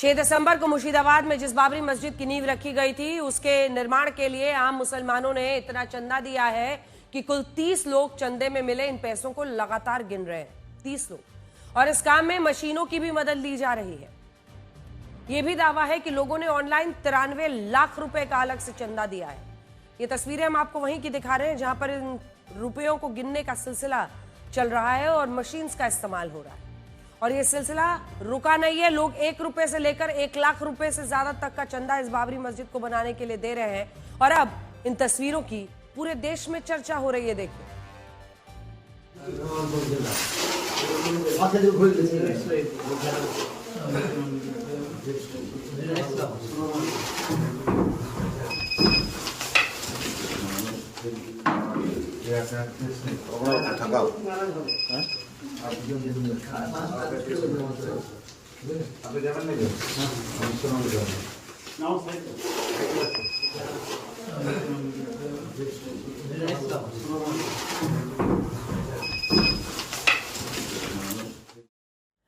6 दिसंबर को मुर्शिदाबाद में जिस बाबरी मस्जिद की नींव रखी गई थी उसके निर्माण के लिए आम मुसलमानों ने इतना चंदा दिया है कि कुल 30 लोग चंदे में मिले इन पैसों को लगातार गिन रहे हैं। 30 लोग। और इस काम में मशीनों की भी मदद ली जा रही है। यह भी दावा है कि लोगों ने ऑनलाइन 93 लाख रुपए का अलग से चंदा दिया है। ये तस्वीरें हम आपको वहीं की दिखा रहे हैं जहां पर इन रुपयों को गिनने का सिलसिला चल रहा है और मशीन्स का इस्तेमाल हो रहा है। और ये सिलसिला रुका नहीं है। लोग 1 रुपए से लेकर 1 लाख रुपए से ज्यादा तक का चंदा इस बाबरी मस्जिद को बनाने के लिए दे रहे हैं। और अब इन तस्वीरों की पूरे देश में चर्चा हो रही है। देखिए,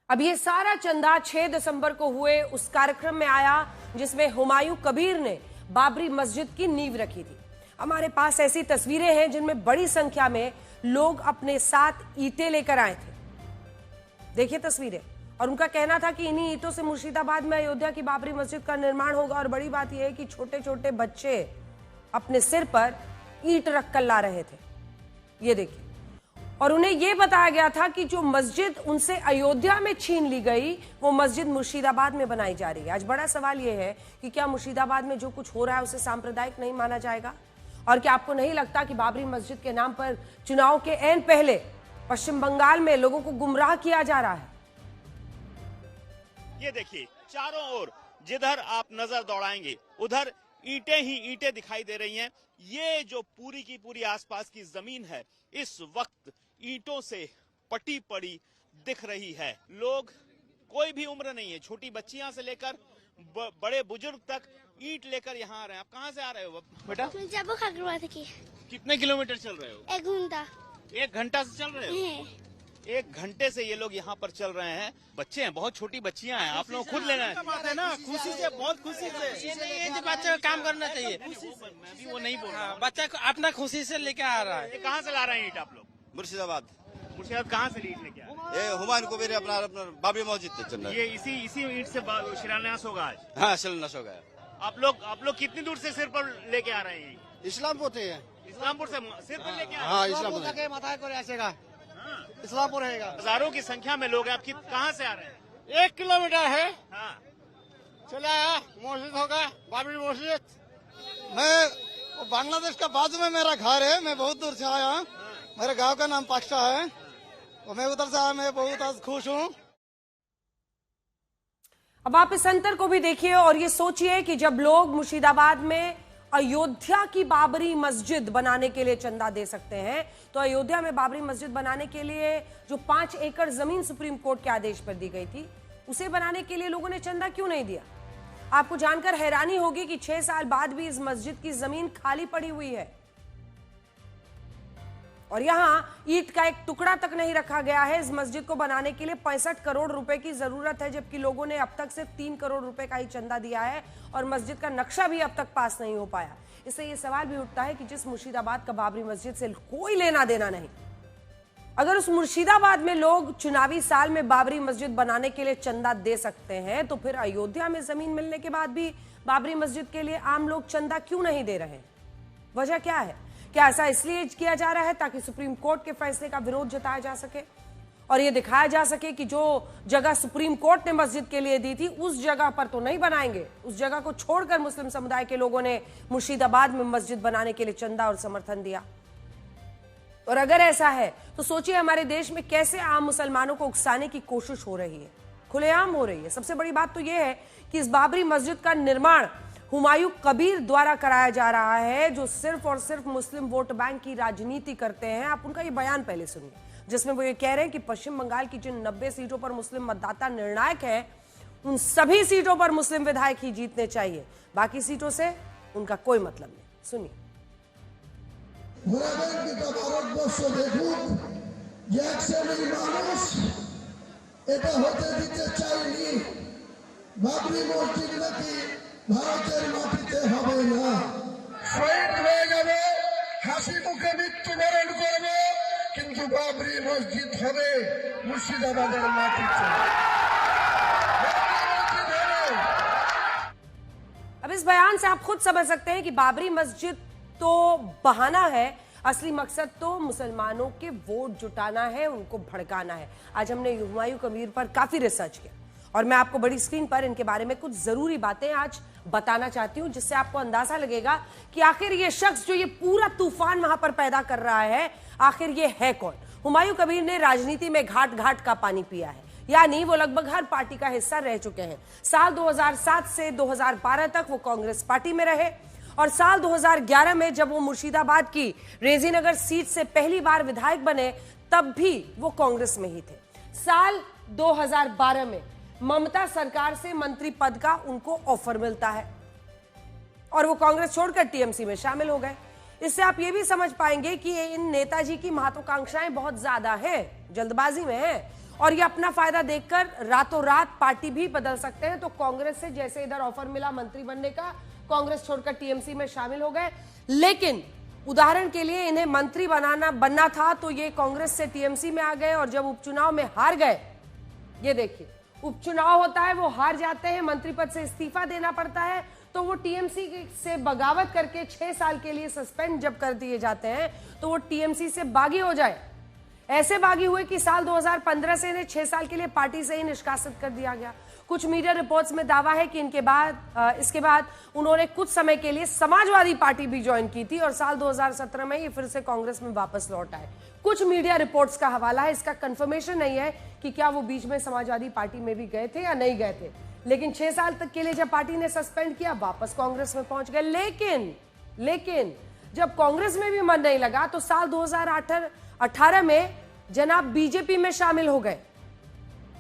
अब ये सारा चंदा 6 दिसंबर को हुए उस कार्यक्रम में आया जिसमें हुमायूं कबीर ने बाबरी मस्जिद की नींव रखी थी। हमारे पास ऐसी तस्वीरें हैं जिनमें बड़ी संख्या में लोग अपने साथ ईंटें लेकर आए थे। देखिए तस्वीरें। और उनका कहना था कि इन्हीं ईंटों से मुर्शिदाबाद में अयोध्या की बाबरी मस्जिद का निर्माण होगा। और बड़ी बात यह है कि छोटे छोटे बच्चे अपने सिर पर ईंट रखकर ला रहे थे। ये देखिए। और उन्हें यह बताया गया था कि जो मस्जिद उनसे अयोध्या में छीन ली गई वो मस्जिद मुर्शिदाबाद में बनाई जा रही है। आज बड़ा सवाल यह है कि क्या मुर्शिदाबाद में जो कुछ हो रहा है उसे सांप्रदायिक नहीं माना जाएगा? और क्या आपको नहीं लगता कि बाबरी मस्जिद के नाम पर चुनाव के ऐन पहले पश्चिम बंगाल में लोगों को गुमराह किया जा रहा है? ये देखिए, चारों ओर जिधर आप नजर दौड़ाएंगे उधर ईंटें ही ईंटें दिखाई दे रही हैं। ये जो पूरी की पूरी आसपास की जमीन है इस वक्त ईंटों से पटी पड़ी दिख रही है। लोग, कोई भी उम्र नहीं है, छोटी बच्चियां से लेकर बड़े बुजुर्ग तक ईंट लेकर यहाँ आ रहे हैं। आप कहाँ से आ रहे हो बेटा? कितने किलोमीटर चल रहे हो? 1 घंटा। 1 घंटा से चल रहे हो? 1 घंटे से ये लोग यहाँ पर चल रहे हैं। बच्चे हैं, बहुत छोटी बच्चियां हैं। आप लोग खुद लेना है ना? खुशी से, बहुत खुशी से। बच्चे को काम करना चाहिए। मैं भी वो नहीं बोल रहा। बच्चा को अपना खुशी से लेके आ रहा है। ये कहाँ से ला रहे हैं ईंट आप लोग? मुर्शिदाबाद। मुर्शिदाबाद कहाँ से ईंट लेके आ रहे हैं? ये हुमायूं कबीर अपना बाबरी मस्जिद चल रहा है। ये इसी ईंट से शिलान्यास होगा आज? हाँ, शिलान्यास हो गया। आप लोग कितनी दूर से सिर पर लेके आ रहे हैं? इस्लामपुर से है। इस्लामपुर से सिर पर लेके आ रहे हैं? हाँ, इस्लामपुर इस्लामपुर है। हजारों की संख्या में लोग हैं। आप कहाँ से आ रहे हैं? 1 किलोमीटर है। हाँ, चला मस्जिद होगा, बाबरी मस्जिद। मैं बांग्लादेश का बाजू में मेरा घर है। मैं बहुत दूर से आया हूँ। मेरे गांव का नाम पाक्शा है और मैं उधर से आया। मैं बहुत आज खुश हूँ। अब आप इस अंतर को भी देखिए और ये सोचिए कि जब लोग मुर्शिदाबाद में अयोध्या की बाबरी मस्जिद बनाने के लिए चंदा दे सकते हैं तो अयोध्या में बाबरी मस्जिद बनाने के लिए जो 5 एकड़ जमीन सुप्रीम कोर्ट के आदेश पर दी गई थी उसे बनाने के लिए लोगों ने चंदा क्यों नहीं दिया? आपको जानकर हैरानी होगी कि 6 साल बाद भी इस मस्जिद की जमीन खाली पड़ी हुई है और यहां ईंट का एक टुकड़ा तक नहीं रखा गया है। इस मस्जिद को बनाने के लिए 65 करोड़ रुपए की जरूरत है जबकि लोगों ने अब तक सिर्फ 3 करोड़ रुपए का ही चंदा दिया है और मस्जिद का नक्शा भी अब तक पास नहीं हो पाया। इससे यह सवाल भी उठता है कि जिस मुर्शिदाबाद का बाबरी मस्जिद से कोई लेना देना नहीं, अगर उस मुर्शिदाबाद में लोग चुनावी साल में बाबरी मस्जिद बनाने के लिए चंदा दे सकते हैं तो फिर अयोध्या में जमीन मिलने के बाद भी बाबरी मस्जिद के लिए आम लोग चंदा क्यों नहीं दे रहे? वजह क्या है? क्या ऐसा इसलिए किया जा रहा है ताकि सुप्रीम कोर्ट के फैसले का विरोध जताया जा सके और यह दिखाया जा सके कि जो जगह सुप्रीम कोर्ट ने मस्जिद के लिए दी थी उस जगह पर तो नहीं बनाएंगे? उस जगह को छोड़कर मुस्लिम समुदाय के लोगों ने मुर्शिदाबाद में मस्जिद बनाने के लिए चंदा और समर्थन दिया। और अगर ऐसा है तो सोचिए हमारे देश में कैसे आम मुसलमानों को उकसाने की कोशिश हो रही है, खुलेआम हो रही है। सबसे बड़ी बात तो यह है कि इस बाबरी मस्जिद का निर्माण हुमायूं कबीर द्वारा कराया जा रहा है जो सिर्फ और सिर्फ मुस्लिम वोट बैंक की राजनीति करते हैं। आप उनका ये बयान पहले सुनिए जिसमें वो ये कह रहे हैं कि पश्चिम बंगाल की जिन 90 सीटों पर मुस्लिम मतदाता निर्णायक हैं उन सभी सीटों पर मुस्लिम विधायक ही जीतने चाहिए, बाकी सीटों से उनका कोई मतलब नहीं। सुनिए। ভারতবর্ষ দেখুক যে এক শ্রেণীর মানুষ এটা হতে দিতে চাইনি। বাবরি মসজিদ নাকি ভারতের মাটিতে হবে না, শহীদ হয়ে যাবে, হাসি মুখে মৃত্যুবরণ করবে, কিন্তু বাবরি মসজিদ হবে মুর্শিদাবাদের মাটিতে। अब इस बयान से आप खुद समझ सकते हैं कि बाबरी मस्जिद तो बहाना है, असली मकसद तो मुसलमानों के वोट जुटाना है, उनको भड़काना है। आज हमने हुमायूं कबीर पर काफी रिसर्च किया और मैं आपको बड़ी स्क्रीन पर इनके बारे में कुछ जरूरी बातें आज बताना चाहती हूं, जिससे आपको अंदाजा लगेगा कि आखिर ये शख्स जो ये पूरा तूफान वहां पर पैदा कर रहा है, आखिर ये है कौन। हुमायूं कबीर ने राजनीति में घाट घाट का पानी पिया है, यानी वो लगभग हर पार्टी का हिस्सा रह चुके हैं। साल 2007 से 2012 तक वो कांग्रेस पार्टी में रहे और साल 2011 में जब वो मुर्शिदाबाद की रेजीनगर सीट से पहली बार विधायक बने, तब भी वो कांग्रेस में ही थे। साल 2012 में ममता सरकार से मंत्री पद का उनको ऑफर मिलता है और वो कांग्रेस छोड़कर टीएमसी में शामिल हो गए। इससे आप ये भी समझ पाएंगे कि इन नेताजी की महत्वाकांक्षाएं बहुत ज्यादा हैं, जल्दबाजी में हैं और ये अपना फायदा देखकर रातों रात पार्टी भी बदल सकते हैं। तो कांग्रेस से जैसे इधर ऑफर मिला मंत्री बनने का, कांग्रेस छोड़कर टीएमसी में शामिल हो गए। लेकिन उदाहरण के लिए इन्हें मंत्री बनना था तो ये कांग्रेस से टीएमसी में आ गए और जब उपचुनाव में हार गए, ये देखिए उपचुनाव होता है, वो हार जाते हैं, मंत्री पद से इस्तीफा देना पड़ता है, तो वो टीएमसी से बगावत करके 6 साल के लिए सस्पेंड जब कर दिए जाते हैं तो वो टीएमसी से बागी हो जाए। ऐसे बागी हुए कि साल 2015 से इन्हें 6 साल के लिए पार्टी से ही निष्कासित कर दिया गया। कुछ मीडिया रिपोर्ट्स में दावा है कि इसके बाद उन्होंने कुछ समय के लिए समाजवादी पार्टी भी ज्वाइन की थी और साल 2017 में ये फिर से कांग्रेस में वापस लौट आए। कुछ मीडिया रिपोर्ट्स का हवाला है, इसका कंफर्मेशन नहीं है कि क्या वो बीच में समाजवादी पार्टी में भी गए थे या नहीं गए थे, लेकिन 6 साल तक के लिए जब पार्टी ने सस्पेंड किया, वापस कांग्रेस में पहुंच गए। लेकिन जब कांग्रेस में भी मन नहीं लगा तो साल 2018 में जनाब बीजेपी में शामिल हो गए।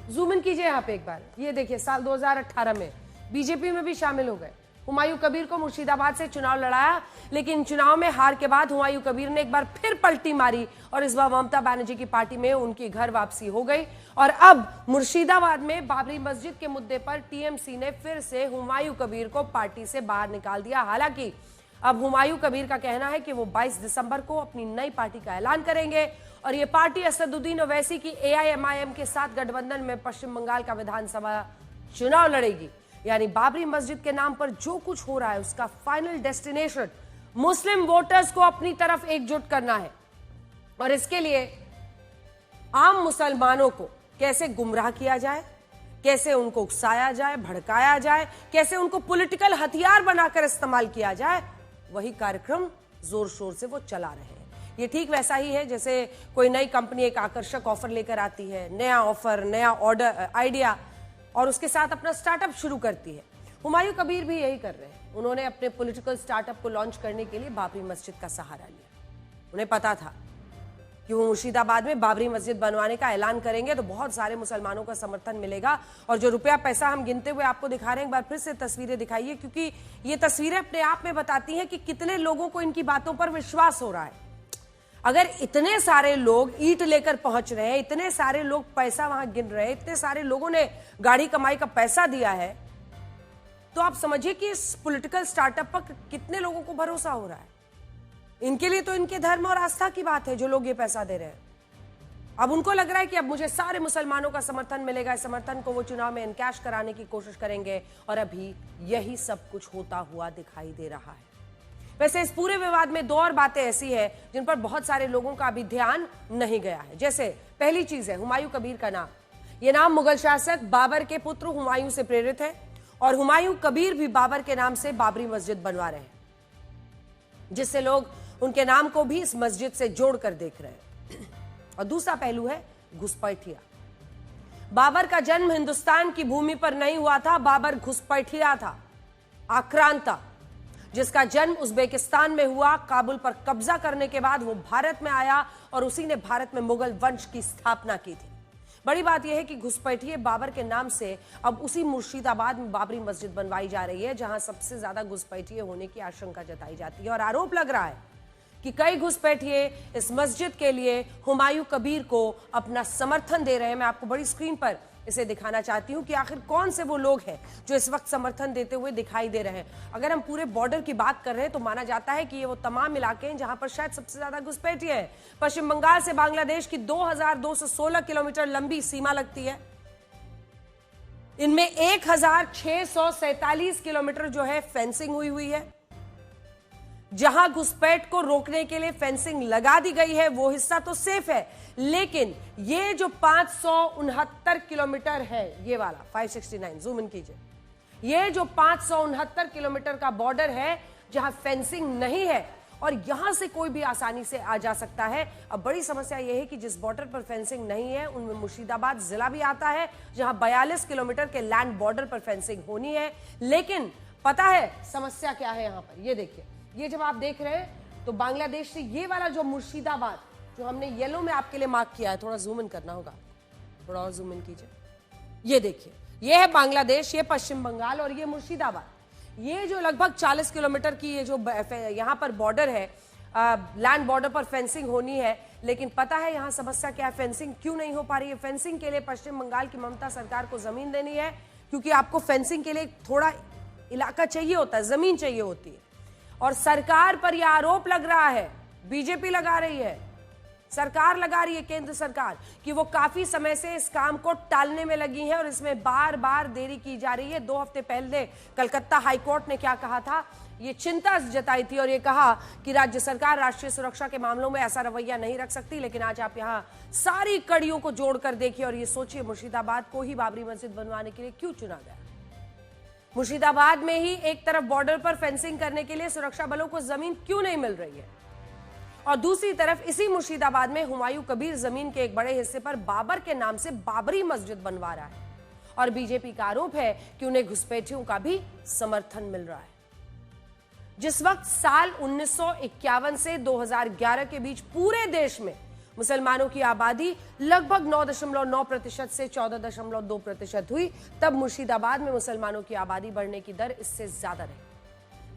जूम इन कीजिए यहाँ पे एक बार, ये देखिए साल 2018 में बीजेपी में भी शामिल हो गए। हुमायूं कबीर को मुर्शिदाबाद से चुनाव लड़ाया, लेकिन चुनाव में हार के बाद हुमायूं कबीर ने एक बार फिर पलटी मारी और इस बार ममता बनर्जी की पार्टी में उनकी घर वापसी हो गई और अब मुर्शिदाबाद में बाबरी मस्जिद के मुद्दे पर टीएमसी ने फिर से हुमायूं कबीर को पार्टी से बाहर निकाल दिया। हालांकि अब हुमायूं कबीर का कहना है कि वो 22 दिसंबर को अपनी नई पार्टी का ऐलान करेंगे और ये पार्टी असदुद्दीन ओवैसी की एआईएमआईएम के साथ गठबंधन में पश्चिम बंगाल का विधानसभा चुनाव लड़ेगी। यानी बाबरी मस्जिद के नाम पर जो कुछ हो रहा है उसका फाइनल डेस्टिनेशन मुस्लिम वोटर्स को अपनी तरफ एकजुट करना है और इसके लिए आम मुसलमानों को कैसे गुमराह किया जाए, कैसे उनको उकसाया जाए, भड़काया जाए, कैसे उनको पॉलिटिकल हथियार बनाकर इस्तेमाल किया जाए, वही कार्यक्रम जोर शोर से वो चला रहे हैं। ये ठीक वैसा ही है जैसे कोई नई कंपनी एक आकर्षक ऑफर लेकर आती है, नया ऑफर, नया ऑर्डर, आइडिया और उसके साथ अपना स्टार्टअप शुरू करती है। हुमायूं कबीर भी यही कर रहे हैं। उन्होंने अपने पॉलिटिकल स्टार्टअप को लॉन्च करने के लिए बाबरी मस्जिद का सहारा लिया। उन्हें पता था कि वो मुर्शिदाबाद में बाबरी मस्जिद बनवाने का ऐलान करेंगे तो बहुत सारे मुसलमानों का समर्थन मिलेगा और जो रुपया पैसा हम गिनते हुए आपको दिखा रहे हैं, एक बार फिर से तस्वीरें दिखाइए, क्योंकि ये तस्वीरें अपने आप में बताती हैं कि कितने लोगों को इनकी बातों पर विश्वास हो रहा है। अगर इतने सारे लोग ईंट लेकर पहुंच रहे हैं, इतने सारे लोग पैसा वहां गिन रहे हैं, इतने सारे लोगों ने गाड़ी कमाई का पैसा दिया है, तो आप समझिए कि इस पॉलिटिकल स्टार्टअप पर कितने लोगों को भरोसा हो रहा है। इनके लिए तो इनके धर्म और आस्था की बात है जो लोग ये पैसा दे रहे हैं। अब उनको लग रहा है कि अब मुझे सारे मुसलमानों का समर्थन मिलेगा, इस समर्थन को वो चुनाव में एनकैश कराने की कोशिश करेंगे और अभी यही सब कुछ होता हुआ दिखाई दे रहा है। वैसे इस पूरे विवाद में 2 और बातें ऐसी हैं जिन पर बहुत सारे लोगों का अभी ध्यान नहीं गया है। जैसे पहली चीज है हुमायूं कबीर का नाम। यह नाम मुगल शासक बाबर के पुत्र हुमायूं से प्रेरित है और हुमायूं कबीर भी बाबर के नाम से बाबरी मस्जिद बनवा रहे हैं, जिससे लोग उनके नाम को भी इस मस्जिद से जोड़कर देख रहे हैं। और दूसरा पहलू है घुसपैठिया। बाबर का जन्म हिंदुस्तान की भूमि पर नहीं हुआ था, बाबर घुसपैठिया था, आक्रांता, जिसका जन्म उज्बेकिस्तान में हुआ। काबुल पर कब्जा करने के बाद वो भारत में आया और उसी ने भारत में मुगल वंश की स्थापना की थी। बड़ी बात यह है कि घुसपैठिए बाबर के नाम से अब उसी मुर्शिदाबाद में बाबरी मस्जिद बनवाई जा रही है जहां सबसे ज्यादा घुसपैठिए होने की आशंका जताई जाती है और आरोप लग रहा है कि कई घुसपैठिए इस मस्जिद के लिए हुमायूं कबीर को अपना समर्थन दे रहे हैं। मैं आपको बड़ी स्क्रीन पर इसे दिखाना चाहती हूं कि आखिर कौन से वो लोग हैं जो इस वक्त समर्थन देते हुए दिखाई दे रहे हैं। अगर हम पूरे बॉर्डर की बात कर रहे हैं तो माना जाता है कि ये वो तमाम इलाके हैं जहां पर शायद सबसे ज्यादा घुसपैठिए हैं। पश्चिम बंगाल से बांग्लादेश की 2216 किलोमीटर लंबी सीमा लगती है। इनमें 1647 किलोमीटर जो है फेंसिंग हुई है। जहां घुसपैठ को रोकने के लिए फेंसिंग लगा दी गई है वो हिस्सा तो सेफ है, लेकिन ये जो 569 किलोमीटर है, ये वाला 569, जूम इन कीजिए, ये जो 569 किलोमीटर का बॉर्डर है जहां फेंसिंग नहीं है और यहां से कोई भी आसानी से आ जा सकता है। अब बड़ी समस्या यह है कि जिस बॉर्डर पर फेंसिंग नहीं है उनमें मुर्शिदाबाद जिला भी आता है जहां 42 किलोमीटर के लैंड बॉर्डर पर फेंसिंग होनी है। लेकिन पता है समस्या क्या है यहां पर, ये देखिए, ये जब आप देख रहे हैं तो बांग्लादेश से ये वाला जो मुर्शिदाबाद जो हमने येलो में आपके लिए मार्क किया है, थोड़ा जूम इन करना होगा, थोड़ा और जूम इन कीजिए, ये देखिए, ये है बांग्लादेश, ये पश्चिम बंगाल और ये मुर्शिदाबाद। ये जो लगभग 40 किलोमीटर की ये जो यहां पर बॉर्डर है, लैंड बॉर्डर पर फेंसिंग होनी है, लेकिन पता है यहां समस्या क्या है, फेंसिंग क्यों नहीं हो पा रही है। फेंसिंग के लिए पश्चिम बंगाल की ममता सरकार को जमीन देनी है, क्योंकि आपको फेंसिंग के लिए थोड़ा इलाका चाहिए होता है, जमीन चाहिए होती है। और सरकार पर यह आरोप लग रहा है, बीजेपी लगा रही है, सरकार लगा रही है, केंद्र सरकार, कि वो काफी समय से इस काम को टालने में लगी है और इसमें बार बार देरी की जा रही है। 2 हफ्ते पहले कलकत्ता हाईकोर्ट ने क्या कहा था, ये चिंता जताई थी और ये कहा कि राज्य सरकार राष्ट्रीय सुरक्षा के मामलों में ऐसा रवैया नहीं रख सकती। लेकिन आज आप यहां सारी कड़ियों को जोड़कर देखिए और ये सोचिए मुर्शिदाबाद को ही बाबरी मस्जिद बनवाने के लिए क्यों चुना गया। मुर्शिदाबाद में ही एक तरफ बॉर्डर पर फेंसिंग करने के लिए सुरक्षा बलों को जमीन क्यों नहीं मिल रही है और दूसरी तरफ इसी मुर्शिदाबाद में हुमायूं कबीर जमीन के एक बड़े हिस्से पर बाबर के नाम से बाबरी मस्जिद बनवा रहा है और बीजेपी का आरोप है कि उन्हें घुसपैठियों का भी समर्थन मिल रहा है। जिस वक्त साल 1951 से 2011 के बीच पूरे देश में मुसलमानों की आबादी लगभग 9.9% से 14.2% हुई, तब मुर्शिदाबाद में मुसलमानों की आबादी बढ़ने की दर इससे ज्यादा रही।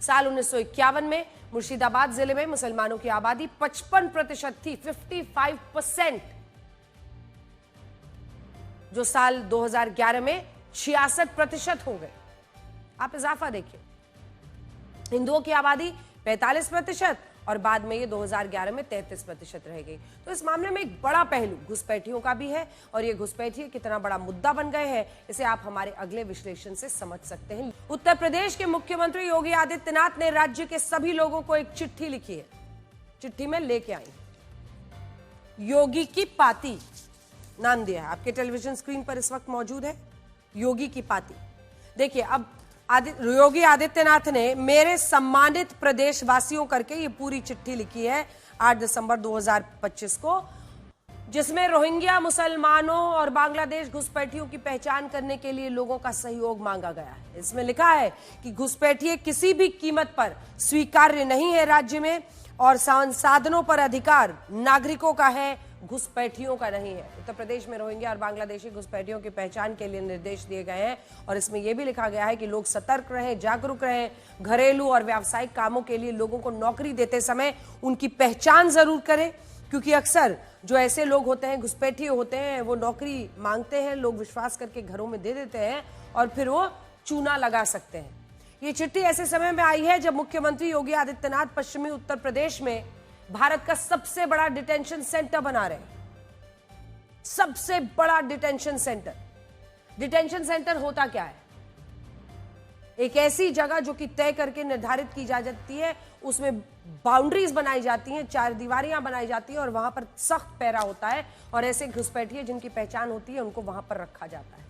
साल 1951 में मुर्शिदाबाद जिले में मुसलमानों की आबादी 55% थी, 55%, जो साल 2011 में 66% हो गए। आप इजाफा देखिए, हिंदुओं की आबादी 45% और बाद में ये 2011 में 33% रह गई। तो इस मामले में एक बड़ा पहलू घुसपैठियों का भी है और ये घुसपैठिए कितना बड़ा मुद्दा बन गए हैं इसे आप हमारे अगले विश्लेषण से समझ सकते हैं। उत्तर प्रदेश के मुख्यमंत्री योगी आदित्यनाथ ने राज्य के सभी लोगों को एक चिट्ठी लिखी है। चिट्ठी में लेके आई योगी की पाती नाम दिया है, आपके टेलीविजन स्क्रीन पर इस वक्त मौजूद है योगी की पाती। देखिए, अब योगी आदित्यनाथ ने मेरे सम्मानित प्रदेशवासियों करके ये पूरी चिट्ठी लिखी है 8 दिसंबर 2025 को, जिसमें रोहिंग्या मुसलमानों और बांग्लादेश घुसपैठियों की पहचान करने के लिए लोगों का सहयोग मांगा गया है। इसमें लिखा है कि घुसपैठिए किसी भी कीमत पर स्वीकार्य नहीं है राज्य में और संसाधनों पर अधिकार नागरिकों का है, घुसपैठियों का नहीं है। उत्तर प्रदेश में रोहिंग्या और बांग्लादेशी घुसपैठियों की पहचान के लिए निर्देश दिए गए हैं और इसमें यह भी लिखा गया है कि लोग सतर्क रहें, जागरूक रहें, घरेलू और व्यावसायिक कामों के लिए लोगों को नौकरी देते समय उनकी पहचान जरूर करें, क्योंकि अक्सर जो ऐसे लोग होते हैं, घुसपैठिए होते हैं, वो नौकरी मांगते हैं, लोग विश्वास करके घरों में दे देते हैं और फिर वो चूना लगा सकते हैं। ये चिट्ठी ऐसे समय में आई है जब मुख्यमंत्री योगी आदित्यनाथ पश्चिमी उत्तर प्रदेश में भारत का सबसे बड़ा डिटेंशन सेंटर बना रहे हैं। सबसे बड़ा डिटेंशन सेंटर। डिटेंशन सेंटर होता क्या है? एक ऐसी जगह जो कि तय करके निर्धारित की जा जाती है, उसमें बाउंड्रीज बनाई जाती हैं, 4 दीवारियां बनाई जाती हैं और वहां पर सख्त पहरा होता है और ऐसे घुसपैठिए जिनकी पहचान होती है उनको वहां पर रखा जाता है।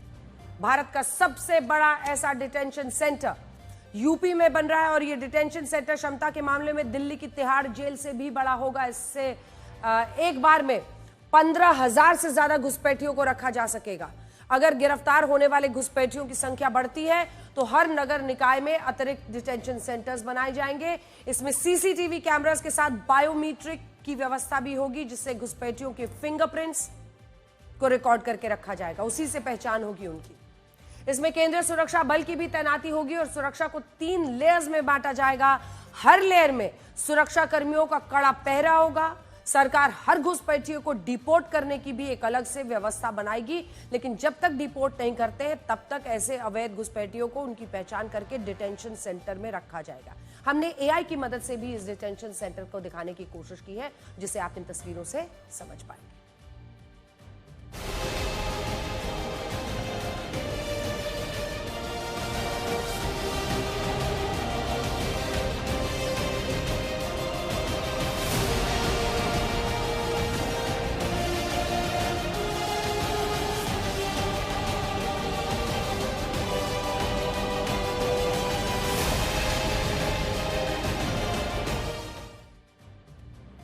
भारत का सबसे बड़ा ऐसा डिटेंशन सेंटर यूपी में बन रहा है और ये डिटेंशन सेंटर क्षमता के मामले में दिल्ली की तिहाड़ जेल से भी बड़ा होगा। इससे एक बार में 15,000 से ज्यादा घुसपैठियों को रखा जा सकेगा। अगर गिरफ्तार होने वाले घुसपैठियों की संख्या बढ़ती है तो हर नगर निकाय में अतिरिक्त डिटेंशन सेंटर्स बनाए जाएंगे। इसमें सीसीटीवी कैमरास के साथ बायोमीट्रिक की व्यवस्था भी होगी, जिससे घुसपैठियों के फिंगरप्रिंट्स को रिकॉर्ड करके रखा जाएगा, उसी से पहचान होगी उनकी। इसमें केंद्रीय सुरक्षा बल की भी तैनाती होगी और सुरक्षा को 3 लेयर्स में बांटा जाएगा। हर लेयर में सुरक्षा कर्मियों का कड़ा पहरा होगा। सरकार हर घुसपैठियों को डिपोर्ट करने की भी एक अलग से व्यवस्था बनाएगी, लेकिन जब तक डिपोर्ट नहीं करते हैं तब तक ऐसे अवैध घुसपैठियों को उनकी पहचान करके डिटेंशन सेंटर में रखा जाएगा। हमने एआई की मदद से भी इस डिटेंशन सेंटर को दिखाने की कोशिश की है, जिसे आप इन तस्वीरों से समझ पाएंगे।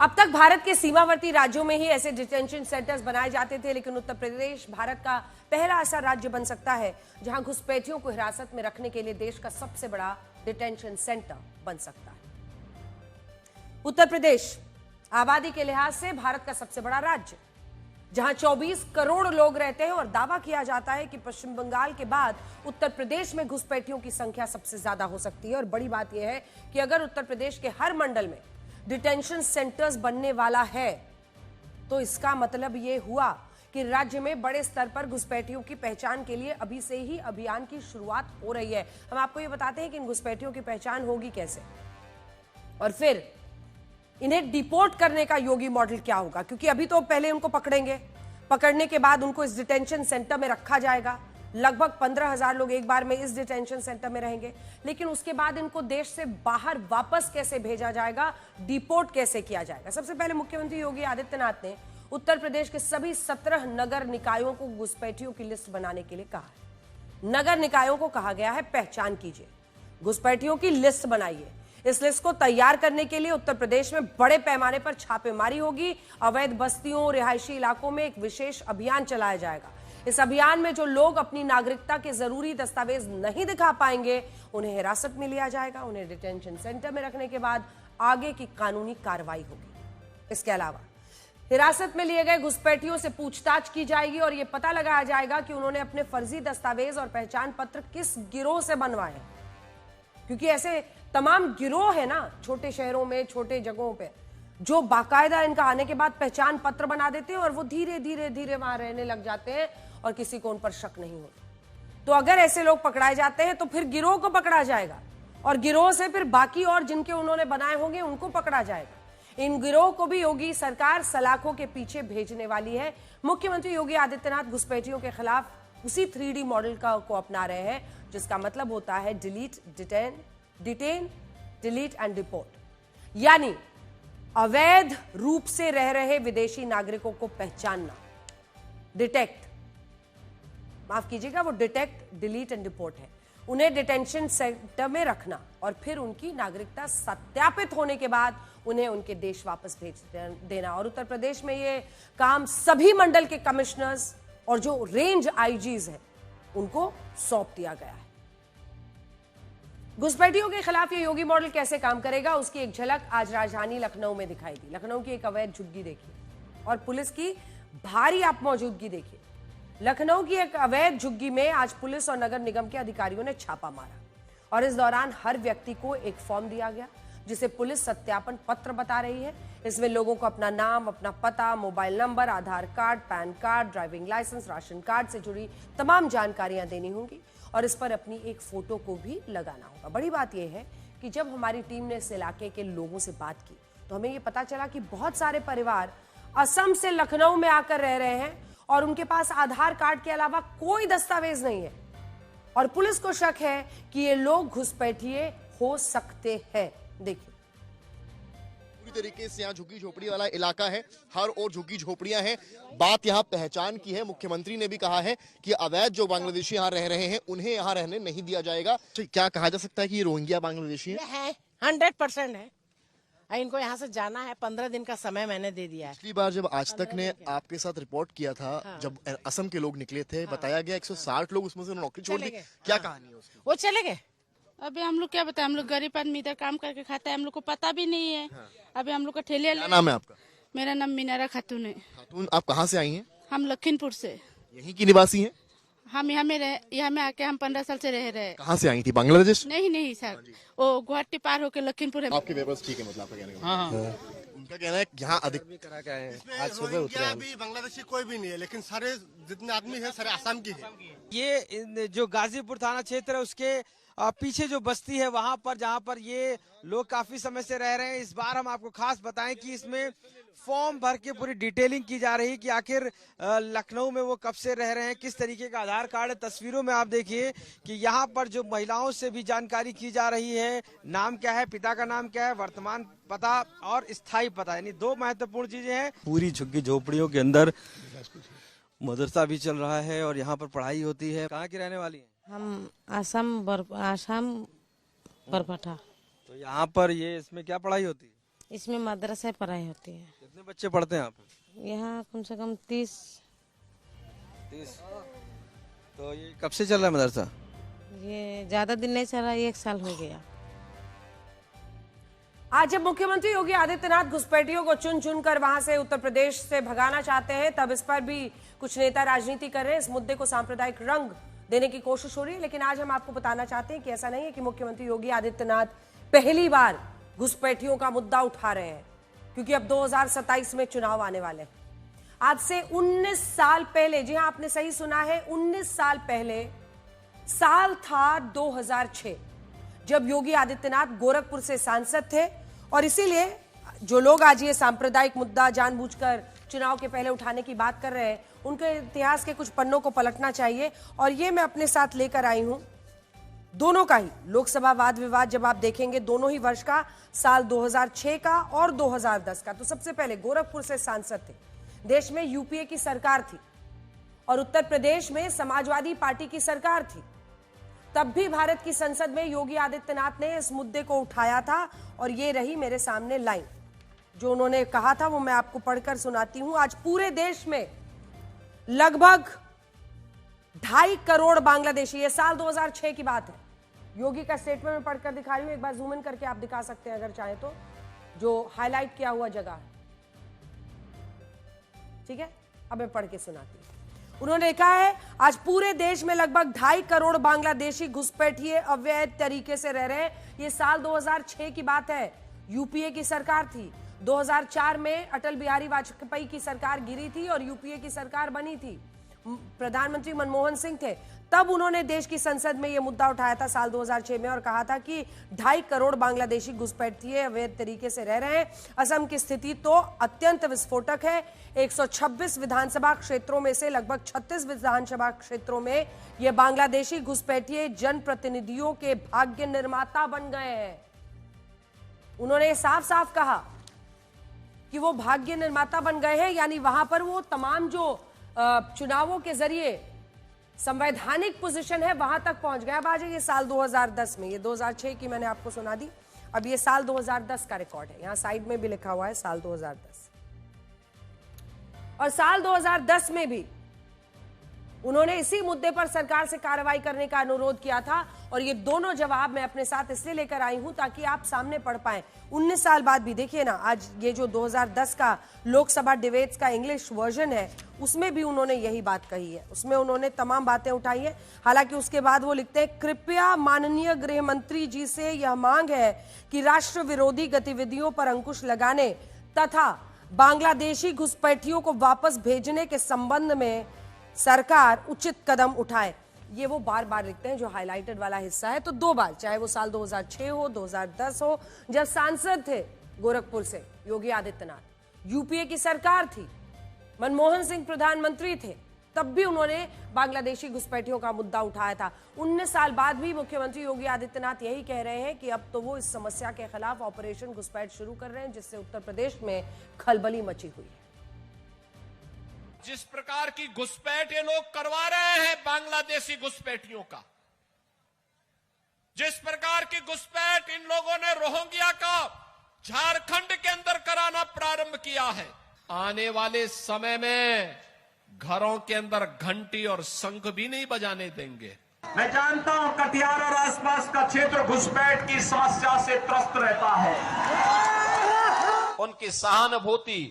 अब तक भारत के सीमावर्ती राज्यों में ही ऐसे डिटेंशन सेंटर्स बनाए जाते थे, लेकिन उत्तर प्रदेश भारत का पहला ऐसा राज्य बन सकता है जहां घुसपैठियों को हिरासत में रखने के लिए देश का सबसे बड़ा डिटेंशन सेंटर बन सकता है। उत्तर प्रदेश आबादी के लिहाज से भारत का सबसे बड़ा राज्य, जहां 24 करोड़ लोग रहते हैं और दावा किया जाता है कि पश्चिम बंगाल के बाद उत्तर प्रदेश में घुसपैठियों की संख्या सबसे ज्यादा हो सकती है। और बड़ी बात यह है कि अगर उत्तर प्रदेश के हर मंडल में डिटेंशन सेंटर्स बनने वाला है तो इसका मतलब यह हुआ कि राज्य में बड़े स्तर पर घुसपैठियों की पहचान के लिए अभी से ही अभियान की शुरुआत हो रही है। हम आपको ये बताते हैं कि इन घुसपैठियों की पहचान होगी कैसे और फिर इन्हें डिपोर्ट करने का योगी मॉडल क्या होगा, क्योंकि अभी तो पहले उनको पकड़ेंगे, पकड़ने के बाद उनको इस डिटेंशन सेंटर में रखा जाएगा। लगभग 15,000 लोग एक बार में इस डिटेंशन सेंटर में रहेंगे, लेकिन उसके बाद इनको देश से बाहर वापस कैसे भेजा जाएगा, डिपोर्ट कैसे किया जाएगा। सबसे पहले मुख्यमंत्री योगी आदित्यनाथ ने उत्तर प्रदेश के सभी 17 नगर निकायों को घुसपैठियों की लिस्ट बनाने के लिए कहा है। नगर निकायों को कहा गया है पहचान कीजिए, घुसपैठियों की लिस्ट बनाइए। इस लिस्ट को तैयार करने के लिए उत्तर प्रदेश में बड़े पैमाने पर छापेमारी होगी। अवैध बस्तियों, रिहायशी इलाकों में एक विशेष अभियान चलाया जाएगा। इस अभियान में जो लोग अपनी नागरिकता के जरूरी दस्तावेज नहीं दिखा पाएंगे उन्हें हिरासत में लिया जाएगा। उन्हें डिटेंशन सेंटर में रखने के बाद आगे की कानूनी कार्रवाई होगी। इसके अलावा हिरासत में लिए गए घुसपैठियों से पूछताछ की जाएगी और यह पता लगाया जाएगा कि उन्होंने अपने फर्जी दस्तावेज और पहचान पत्र किस गिरोह से बनवाए, क्योंकि ऐसे तमाम गिरोह है ना छोटे शहरों में, छोटे जगहों पे, जो बाकायदा इनका आने के बाद पहचान पत्र बना देते हैं और वो धीरे धीरे धीरे वहां रहने लग जाते हैं और किसी को उन पर शक नहीं होता। तो अगर ऐसे लोग पकड़ाए जाते हैं तो फिर गिरोह को पकड़ा जाएगा और गिरोह से फिर बाकी और जिनके उन्होंने बनाए होंगे उनको पकड़ा जाएगा। इन गिरोह को भी योगी सरकार सलाखों के पीछे भेजने वाली है। मुख्यमंत्री योगी आदित्यनाथ घुसपैठियों के खिलाफ उसी 3D मॉडल को अपना रहे हैं, जिसका मतलब होता है delete, detain, delete and deport, यानी अवैध रूप से रह रहे विदेशी नागरिकों को पहचानना, डिटेक्ट, माफ कीजिएगा, वो डिटेक्ट, डिलीट एंड डिपोर्ट है। उन्हें डिटेंशन सेंटर में रखना और फिर उनकी नागरिकता सत्यापित होने के बाद उन्हें उनके देश वापस भेज देना। और उत्तर प्रदेश में ये काम सभी मंडल के कमिश्नर्स और जो रेंज आईजीज हैं उनको सौंप दिया गया है। घुसपैठियों के खिलाफ ये योगी मॉडल कैसे काम करेगा उसकी एक झलक आज राजधानी लखनऊ में दिखाई दी। लखनऊ की एक अवैध झुग्गी देखिए और पुलिस की भारी आप मौजूदगी देखिए। लखनऊ की एक अवैध झुग्गी में आज पुलिस और नगर निगम के अधिकारियों ने छापा मारा और इस दौरान हर व्यक्ति को एक फॉर्म दिया गया जिसे पुलिस सत्यापन पत्र बता रही है। इसमें लोगों को अपना नाम, अपना पता, mobile number, Aadhaar card, PAN card, driving licence, ration card से जुड़ी तमाम जानकारियां देनी होंगी और इस पर अपनी एक फोटो को भी लगाना होगा। बड़ी बात यह है कि जब हमारी टीम ने इस इलाके के लोगों से बात की तो हमें यह पता चला कि बहुत सारे परिवार असम से लखनऊ में आकर रह रहे हैं और उनके पास आधार कार्ड के अलावा कोई दस्तावेज नहीं है और पुलिस को शक है कि ये लोग घुसपैठिए हो सकते हैं। देखिए, पूरी तरीके से यहाँ झुग्गी झोपड़ी वाला इलाका है, हर ओर झुग्गी झोपड़ियां हैं। बात यहाँ पहचान की है। मुख्यमंत्री ने भी कहा है कि अवैध जो बांग्लादेशी यहाँ रह रहे हैं उन्हें यहाँ रहने नहीं दिया जाएगा। तो क्या कहा जा सकता है कि ये रोहिंग्या बांग्लादेशी है? 100% है। इनको यहाँ से जाना है, 15 दिन का समय मैंने दे दिया है। पिछली बार जब आज तक ने आपके साथ रिपोर्ट किया था, जब असम के लोग निकले थे, बताया गया 160 लोग उसमें से नौकरी छोड़ दी। क्या कहानी है उसकी? वो चले गए। अभी हम लोग क्या बताएं, हम लोग गरीब आदमी इधर काम करके खाते हैं, हम लोग को पता भी नहीं है। अभी हम लोग का ठेले। क्या नाम है आपका? मेरा नाम मीनारा खातून है। खातून, आप कहाँ से आई हैं? हम लखीमपुर से। यहीं की निवासी हैं? हम यहाँ में आके हम 15 साल से रह रहे हैं। कहाँ से आई थी? बांग्लादेश? नहीं सर, वो गुवाहाटी पार होके लखीमपुर है। आपके पेपर्स ठीक है, मतलब आपका कहने का? उनका कहना है यहाँ अधिक करा के आए हैं, इसमें आज सुबह उतरे रोहिंग्या हम। भी बांग्लादेशी कोई भी नहीं है, लेकिन सारे जितने आदमी है सारे आसाम की है। ये जो गाजीपुर थाना क्षेत्र है उसके पीछे जो बस्ती है वहां पर, जहां पर ये लोग काफी समय से रह रहे हैं। इस बार हम आपको खास बताएं कि इसमें फॉर्म भर के पूरी डिटेलिंग की जा रही है कि आखिर लखनऊ में वो कब से रह रहे हैं, किस तरीके का आधार कार्ड है। तस्वीरों में आप देखिए कि यहाँ पर जो महिलाओं से भी जानकारी की जा रही है, नाम क्या है, पिता का नाम क्या है, वर्तमान पता और स्थायी पता, यानी दो महत्वपूर्ण चीजें हैं। पूरी झुग्गी झोपड़ियों के अंदर मदरसा भी चल रहा है और यहाँ पर पढ़ाई होती है। कहाँ की रहने वाली है? हम आसाम बरपाठा। तो यहाँ पर ये इसमें क्या पढ़ाई होती है? इसमें मदरसा पढ़ाई होती है। कितने बच्चे पढ़ते हैं यहाँ पे? यहाँ कम से कम 30। तो ये कब से चल रहा है मदरसा? ये ज्यादा दिन नहीं चल रहा, 1 साल हो गया। आज जब मुख्यमंत्री योगी आदित्यनाथ घुसपैठियों को चुन चुन कर वहां से उत्तर प्रदेश से भगाना चाहते हैं, तब इस पर भी कुछ नेता राजनीति कर रहे हैं। इस मुद्दे को सांप्रदायिक रंग देने की कोशिश हो रही है, लेकिन आज हम आपको बताना चाहते हैं कि ऐसा नहीं है कि मुख्यमंत्री योगी आदित्यनाथ पहली बार घुसपैठियों का मुद्दा उठा रहे हैं, क्योंकि अब 2027 में चुनाव आने वाले हैं। आज से 19 साल पहले, जी हां आपने सही सुना है, 19 साल पहले साल था 2006, जब योगी आदित्यनाथ गोरखपुर से सांसद थे। और इसीलिए जो लोग आज ये सांप्रदायिक मुद्दा जानबूझकर चुनाव के पहले उठाने की बात कर रहे हैं, उनके इतिहास के कुछ पन्नों को पलटना चाहिए। और ये मैं अपने साथ लेकर आई हूं दोनों का ही लोकसभा वाद विवाद, जब आप देखेंगे दोनों ही वर्ष का, साल 2006 का और 2010 का। तो सबसे पहले गोरखपुर से सांसद थे, देश में यूपीए की सरकार थी और उत्तर प्रदेश में समाजवादी पार्टी की सरकार थी। तब भी भारत की संसद में योगी आदित्यनाथ ने इस मुद्दे को उठाया था और ये रही मेरे सामने लाइन जो उन्होंने कहा था, वो मैं आपको पढ़कर सुनाती हूं। आज पूरे देश में लगभग 2.5 करोड़ बांग्लादेशी, ये साल 2006 की बात है, योगी का स्टेटमेंट में पढ़कर दिखा रही हूं, एक बार जूम इन करके आप दिखा सकते हैं अगर चाहे तो, जो हाईलाइट किया हुआ जगह है। ठीक है, अब मैं पढ़ के सुनाती हूं। उन्होंने कहा है आज पूरे देश में लगभग 2.5 करोड़ बांग्लादेशी घुसपैठिए अवैध तरीके से रह रहे हैं। ये साल 2006 की बात है, यूपीए की सरकार थी। 2004 में अटल बिहारी वाजपेयी की सरकार गिरी थी और यूपीए की सरकार बनी थी, प्रधानमंत्री मनमोहन सिंह थे। तब उन्होंने देश की संसद में यह मुद्दा उठाया था साल 2006 में और कहा था कि 2.5 करोड़ बांग्लादेशी घुसपैठिए अवैध तरीके से रह रहे हैं। असम की स्थिति तो अत्यंत विस्फोटक है। 126 विधानसभा क्षेत्रों में से लगभग 36 विधानसभा क्षेत्रों में ये बांग्लादेशी घुसपैठिए जनप्रतिनिधियों के भाग्य निर्माता बन गए हैं। उन्होंने साफ साफ कहा कि वो भाग्य निर्माता बन गए हैं, यानी वहां पर वो तमाम जो चुनावों के जरिए संवैधानिक पोजीशन है वहां तक पहुंच गया। अब आ जाइए साल 2010 में, ये 2006 की मैंने आपको सुना दी, अब ये साल 2010 का रिकॉर्ड है, यहां साइड में भी लिखा हुआ है साल 2010। और साल 2010 में भी उन्होंने इसी मुद्दे पर सरकार से कार्रवाई करने का अनुरोध किया था और ये दोनों जवाब मैं अपने साथ इसलिए लेकर आई हूं ताकि आप सामने पढ़ पाएं। 19 साल बाद भी देखिए ना, आज ये जो 2010 का लोकसभा डिबेट्स का इंग्लिश वर्जन है उसमें भी उन्होंने यही बात कही है, उसमें उन्होंने तमाम बातें उठाई है। हालांकि उसके बाद वो लिखते हैं, कृपया माननीय गृह मंत्री जी से यह मांग है कि राष्ट्र विरोधी गतिविधियों पर अंकुश लगाने तथा बांग्लादेशी घुसपैठियों को वापस भेजने के संबंध में सरकार उचित कदम उठाए। ये वो बार बार लिखते हैं जो हाईलाइटेड वाला हिस्सा है। तो 2 बार, चाहे वो साल 2006 हो, 2010 हो, जब सांसद थे गोरखपुर से योगी आदित्यनाथ, यूपीए की सरकार थी, मनमोहन सिंह प्रधानमंत्री थे, तब भी उन्होंने बांग्लादेशी घुसपैठियों का मुद्दा उठाया था। 19 साल बाद भी मुख्यमंत्री योगी आदित्यनाथ यही कह रहे हैं कि अब तो वो इस समस्या के खिलाफ ऑपरेशन घुसपैठ शुरू कर रहे हैं, जिससे उत्तर प्रदेश में खलबली मची हुई है। जिस प्रकार की घुसपैठ ये लोग करवा रहे हैं बांग्लादेशी घुसपैठियों का, जिस प्रकार की घुसपैठ इन लोगों ने रोहिंग्या का झारखंड के अंदर कराना प्रारंभ किया है, आने वाले समय में घरों के अंदर घंटी और शंख भी नहीं बजाने देंगे। मैं जानता हूं कटिहार और आसपास का क्षेत्र घुसपैठ की समस्या से त्रस्त रहता है। उनकी सहानुभूति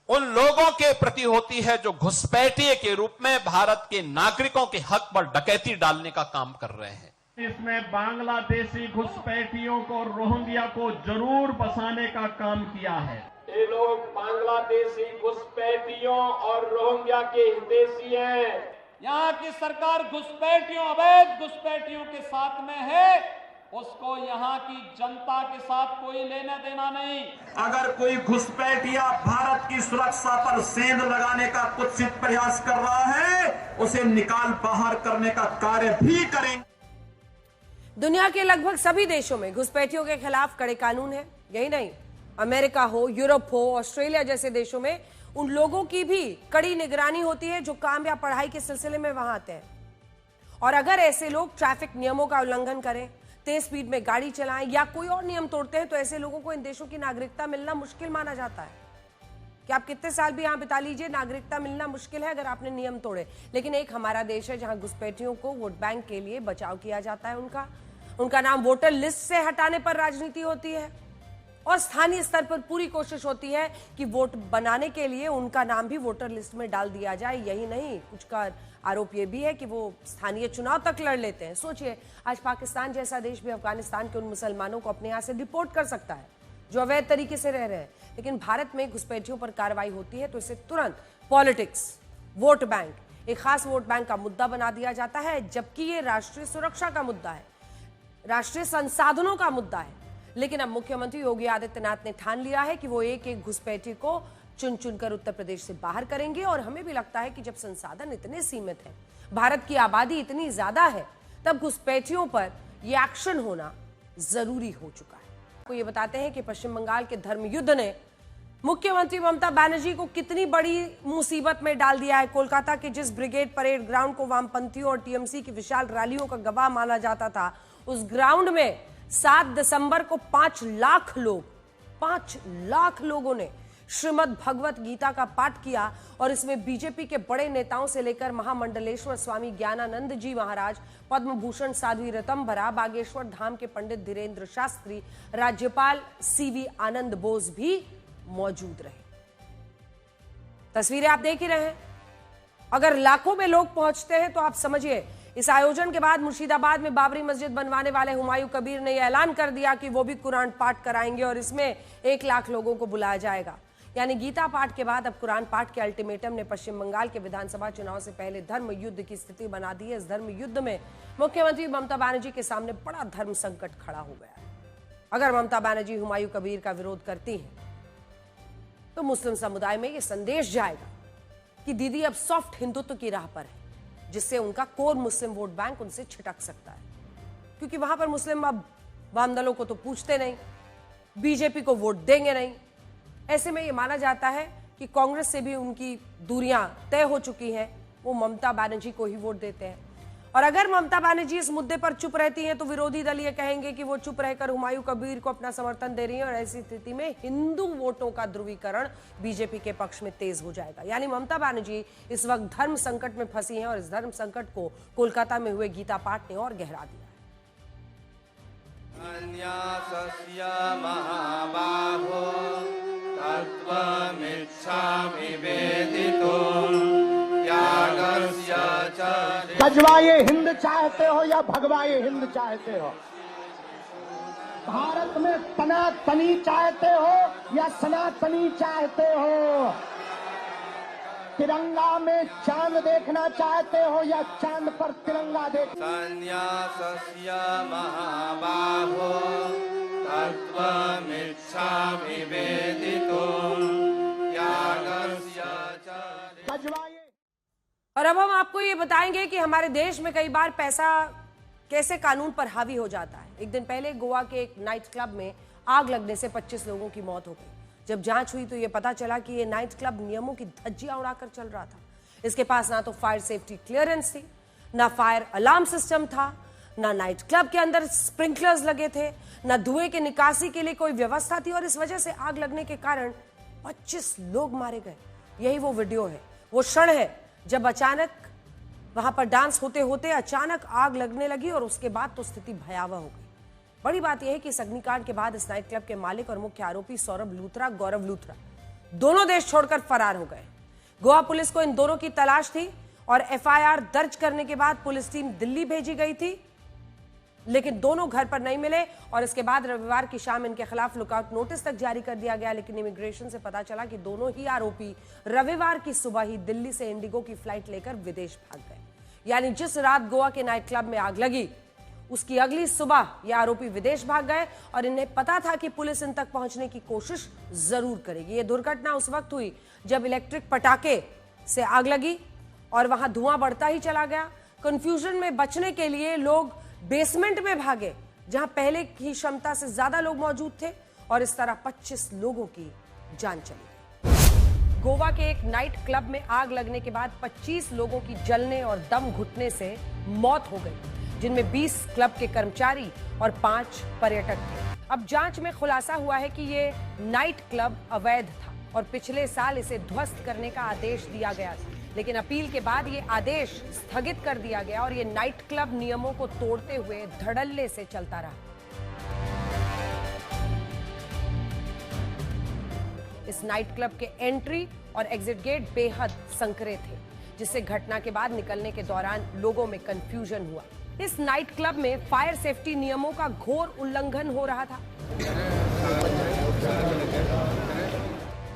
उन लोगों के प्रति होती है जो घुसपैठिए के रूप में भारत के नागरिकों के हक पर डकैती डालने का काम कर रहे हैं। इसमें बांग्लादेशी घुसपैठियों को, रोहिंग्या को जरूर बसाने का काम किया है। ये लोग बांग्लादेशी घुसपैठियों और रोहिंग्या के हितैषी हैं। यहाँ की सरकार घुसपैठियों, अवैध घुसपैठियों के साथ में है, उसको यहाँ की जनता के साथ कोई लेना देना नहीं। अगर कोई घुसपैठिया भारत की सुरक्षा पर सेंध लगाने का कुत्सित प्रयास कर रहा है, उसे निकाल बाहर करने का कार्य भी करेंगे। दुनिया के लगभग सभी देशों में घुसपैठियों के खिलाफ कड़े कानून है। यही नहीं, अमेरिका हो, यूरोप हो, ऑस्ट्रेलिया जैसे देशों में उन लोगों की भी कड़ी निगरानी होती है जो काम या पढ़ाई के सिलसिले में वहां आते हैं। और अगर ऐसे लोग ट्रैफिक नियमों का उल्लंघन करें, तेज स्पीड में गाड़ी चलाएं या कोई और नियम तोड़ते हैं, तो ऐसे लोगों को इन देशों की नागरिकता मिलना मुश्किल माना जाता है। कि आप कितने साल भी यहां बिता लीजिए, नागरिकता मिलना मुश्किल है अगर आपने नियम तोड़े। लेकिन एक हमारा देश है जहां घुसपैठियों को वोट बैंक के लिए बचाव किया जाता है, उनका नाम वोटर लिस्ट से हटाने पर राजनीति होती है और स्थानीय स्तर पर पूरी कोशिश होती है कि वोट बनाने के लिए उनका नाम भी वोटर लिस्ट में डाल दिया जाए। यही नहीं, कुछ का आरोप यह भी है कि वो स्थानीय चुनाव तक लड़ लेते हैं। सोचिए, आज पाकिस्तान जैसा देश भी अफगानिस्तान के उन मुसलमानों को अपने यहां से डिपोर्ट कर सकता है जो अवैध तरीके से रह रहे हैं। लेकिन भारत में घुसपैठियों पर कार्रवाई होती है तो इसे तुरंत पॉलिटिक्स, वोट बैंक, एक खास वोट बैंक का मुद्दा बना दिया जाता है, जबकि ये राष्ट्रीय सुरक्षा का मुद्दा है, राष्ट्रीय संसाधनों का मुद्दा है। लेकिन अब मुख्यमंत्री योगी आदित्यनाथ ने ठान लिया है कि वो एक एक घुसपैठी को चुन चुनकर उत्तर प्रदेश से बाहर करेंगे। और हमें भी लगता है कि जब संसाधन इतने सीमित हैं, भारत की आबादी इतनी ज्यादा है, तब घुसपैठियों पर यह एक्शन होना जरूरी हो चुका है। आपको ये बताते हैं कि पश्चिम बंगाल के धर्म युद्ध ने मुख्यमंत्री ममता बनर्जी को कितनी बड़ी मुसीबत में डाल दिया है। कोलकाता के जिस ब्रिगेड परेड ग्राउंड को वामपंथियों और टीएमसी की विशाल रैलियों का गवाह माना जाता था, उस ग्राउंड में 7 दिसंबर को 5 लाख लोगों ने श्रीमद् भगवत गीता का पाठ किया। और इसमें बीजेपी के बड़े नेताओं से लेकर महामंडलेश्वर स्वामी ज्ञानानंद जी महाराज, पद्म भूषण साध्वी ऋतंभरा, बागेश्वर धाम के पंडित धीरेन्द्र शास्त्री, राज्यपाल सीवी आनंद बोस भी मौजूद रहे। तस्वीरें आप देख ही रहे हैं। अगर लाखों में लोग पहुंचते हैं तो आप समझिए, इस आयोजन के बाद मुर्शिदाबाद में बाबरी मस्जिद बनवाने वाले हुमायूं कबीर ने यह ऐलान कर दिया कि वो भी कुरान पाठ कराएंगे और इसमें 1 लाख लोगों को बुलाया जाएगा। यानी गीता पाठ के बाद अब कुरान पाठ के अल्टीमेटम ने पश्चिम बंगाल के विधानसभा चुनाव से पहले धर्म युद्ध की स्थिति बना दी है। इस धर्म युद्ध में मुख्यमंत्री ममता बनर्जी के सामने बड़ा धर्म संकट खड़ा हो गया है। अगर ममता बनर्जी हुमायूं कबीर का विरोध करती हैं तो मुस्लिम समुदाय में यह संदेश जाएगा कि दीदी अब सॉफ्ट हिंदुत्व की राह पर है, जिससे उनका कोर मुस्लिम वोट बैंक उनसे छिटक सकता है। क्योंकि वहां पर मुस्लिम अब वाम दलों को तो पूछते नहीं, बीजेपी को वोट देंगे नहीं। ऐसे में यह माना जाता है कि कांग्रेस से भी उनकी दूरियां तय हो चुकी हैं, वो ममता बनर्जी को ही वोट देते हैं। और अगर ममता बनर्जी इस मुद्दे पर चुप रहती हैं तो विरोधी दल ये कहेंगे कि वो चुप रहकर हुमायूं कबीर को अपना समर्थन दे रही है और ऐसी स्थिति में हिंदू वोटों का ध्रुवीकरण बीजेपी के पक्ष में तेज हो जाएगा। यानी ममता बनर्जी इस वक्त धर्म संकट में फंसी हैं और इस धर्म संकट को कोलकाता में हुए गीता पाठ ने और गहरा दिया। भगवाए हिंद चाहते हो या भगवाए हिंद चाहते हो, भारत में सनातनी चाहते हो या सनातनी चाहते हो, तिरंगा में चांद देखना चाहते हो या चांद पर तिरंगा देख। और अब हम आपको ये बताएंगे कि हमारे देश में कई बार पैसा कैसे कानून पर हावी हो जाता है। एक दिन पहले गोवा के एक नाइट क्लब में आग लगने से 25 लोगों की मौत हो गई। जब जांच हुई तो ये पता चला कि ये नाइट क्लब नियमों की धज्जियां उड़ाकर चल रहा था। इसके पास ना तो फायर सेफ्टी क्लियरेंस थी, ना फायर अलार्म सिस्टम था, ना नाइट क्लब के अंदर स्प्रिंकलर्स लगे थे, ना धुएं के निकासी के लिए कोई व्यवस्था थी। और इस वजह से आग लगने के कारण 25 लोग मारे गए। यही वो वीडियो है, वो क्षण है जब अचानक वहां पर डांस होते होते अचानक आग लगने लगी और उसके बाद तो स्थिति भयावह हो गई। बड़ी बात यह है कि इस अग्निकांड के बाद इस नाइट क्लब के मालिक और मुख्य आरोपी सौरभ लूथरा, गौरव लूथरा दोनों देश छोड़कर फरार हो गए। गोवा पुलिस को इन दोनों की तलाश थी और एफआईआर दर्ज करने के बाद पुलिस टीम दिल्ली भेजी गई थी लेकिन दोनों घर पर नहीं मिले और इसके बाद रविवार की शाम इनके खिलाफ लुकआउट नोटिस तक जारी कर दिया गया। लेकिन इमिग्रेशन से पता चला कि दोनों ही आरोपी रविवार की सुबह ही दिल्ली से इंडिगो की फ्लाइट लेकर विदेश भाग गए। यानी जिस रात गोवा के नाइट क्लब में आग लगी उसकी अगली सुबह ये आरोपी विदेश भाग गए और इन्हें पता था कि पुलिस इन तक पहुंचने की कोशिश जरूर करेगी। ये दुर्घटना उस वक्त हुई जब इलेक्ट्रिक पटाखे से आग लगी और वहां धुआं बढ़ता ही चला गया। कंफ्यूजन में बचने के लिए लोग बेसमेंट में भागे जहां पहले की क्षमता से ज्यादा लोग मौजूद थे और इस तरह 25 लोगों की जान चली। गोवा के एक नाइट क्लब में आग लगने के बाद 25 लोगों की जलने और दम घुटने से मौत हो गई, जिनमें 20 क्लब के कर्मचारी और 5 पर्यटक थे। अब जांच में खुलासा हुआ है कि ये नाइट क्लब अवैध था और पिछले साल इसे ध्वस्त करने का आदेश दिया गया था, लेकिन अपील के बाद ये आदेश स्थगित कर दिया गया और ये नाइट क्लब नियमों को तोड़ते हुए धड़ल्ले से चलता रहा। इस नाइट क्लब के एंट्री और एग्जिट गेट बेहद संकरे थे, जिससे घटना के बाद निकलने के दौरान लोगों में कंफ्यूजन हुआ। इस नाइट क्लब में फायर सेफ्टी नियमों का घोर उल्लंघन हो रहा था।